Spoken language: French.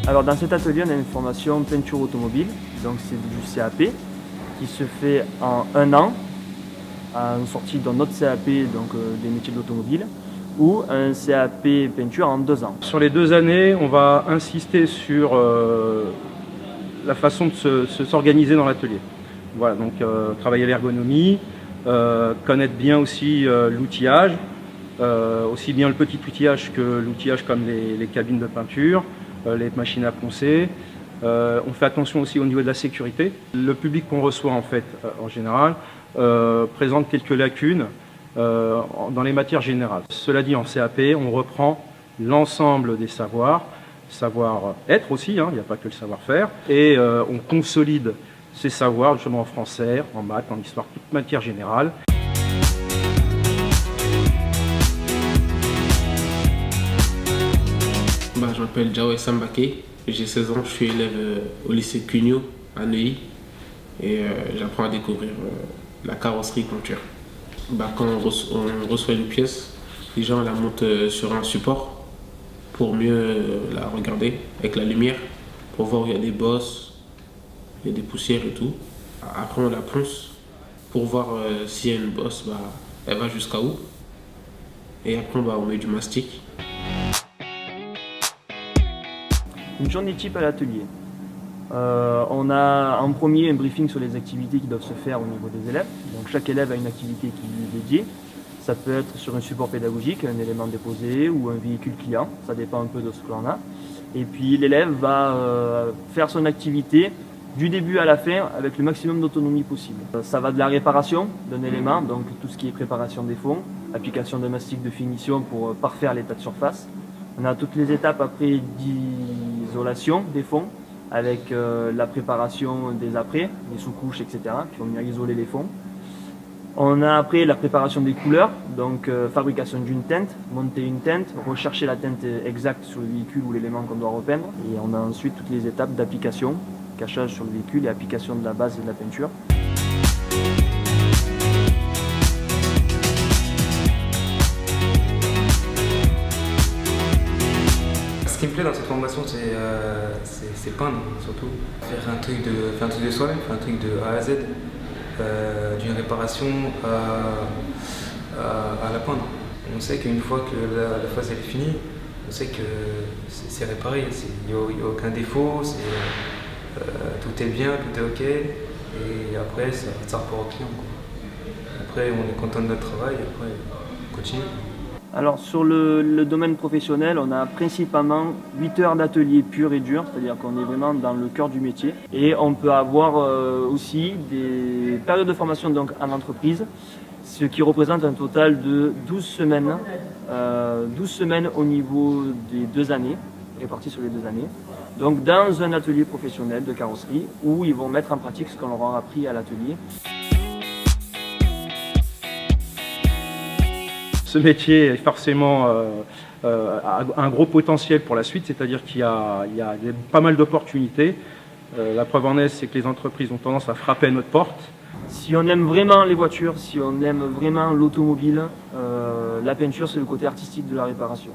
Alors dans cet atelier, on a une formation peinture automobile, donc c'est du CAP qui se fait en 1 an, en sortie d'un autre CAP, donc des métiers de l'automobile, ou un CAP peinture en 2 ans. Sur les 2 années, on va insister sur la façon de s'organiser dans l'atelier. Voilà, donc travailler l'ergonomie, connaître bien aussi l'outillage, aussi bien le petit outillage que l'outillage comme les cabines de peinture, les machines à poncer. On fait attention aussi au niveau de la sécurité. Le public qu'on reçoit en fait, en général, présente quelques lacunes dans les matières générales. Cela dit, en CAP, on reprend l'ensemble des savoirs, savoir-être aussi, hein, il n'y a pas que le savoir-faire, et on consolide ces savoirs justement en français, en maths, en histoire, toute matière générale. Je m'appelle Jawé Sambake, j'ai 16 ans, je suis élève au lycée Cugno à Neuilly et j'apprends à découvrir la carrosserie peinture. Quand on reçoit une pièce, déjà on la monte sur un support pour mieux la regarder avec la lumière, pour voir où il y a des bosses, il y a des poussières et tout. Après on la ponce pour voir s'il y a une bosse, elle va jusqu'à où. Et après on met du mastic. Une journée type à l'atelier. On a en premier un briefing sur les activités qui doivent se faire au niveau des élèves. Donc chaque élève a une activité qui lui est dédiée. Ça peut être sur un support pédagogique, un élément déposé ou un véhicule client. Ça dépend un peu de ce que l'on a. Et puis l'élève va faire son activité du début à la fin avec le maximum d'autonomie possible. Ça va de la réparation d'un élément, donc tout ce qui est préparation des fonds, application de mastic de finition pour parfaire l'état de surface. On a toutes les étapes après d'isolation des fonds, avec la préparation des apprêts, des sous-couches, etc., qui vont venir isoler les fonds. On a après la préparation des couleurs, donc fabrication d'une teinte, monter une teinte, rechercher la teinte exacte sur le véhicule ou l'élément qu'on doit repeindre. Et on a ensuite toutes les étapes d'application, cachage sur le véhicule et application de la base et de la peinture. Ce qui me plaît dans cette formation, c'est peindre surtout. Faire un truc de soi-même, faire un truc de A à Z, d'une réparation à la peindre. On sait qu'une fois que la phase est finie, on sait que c'est réparé, il n'y a aucun défaut, tout est bien, tout est ok, et après ça repart au client, quoi. Après on est content de notre travail, et après on continue. Alors sur le domaine professionnel, on a principalement 8 heures d'atelier pur et dur, c'est-à-dire qu'on est vraiment dans le cœur du métier. Et on peut avoir aussi des périodes de formation donc, en entreprise, ce qui représente un total de 12 semaines. 12 semaines au niveau des 2 années, réparties sur les 2 années. Donc dans un atelier professionnel de carrosserie où ils vont mettre en pratique ce qu'on leur a appris à l'atelier. Ce métier est forcément a un gros potentiel pour la suite, c'est-à-dire qu'il y a pas mal d'opportunités. La preuve en est, c'est que les entreprises ont tendance à frapper à notre porte. Si on aime vraiment les voitures, si on aime vraiment l'automobile, la peinture c'est le côté artistique de la réparation.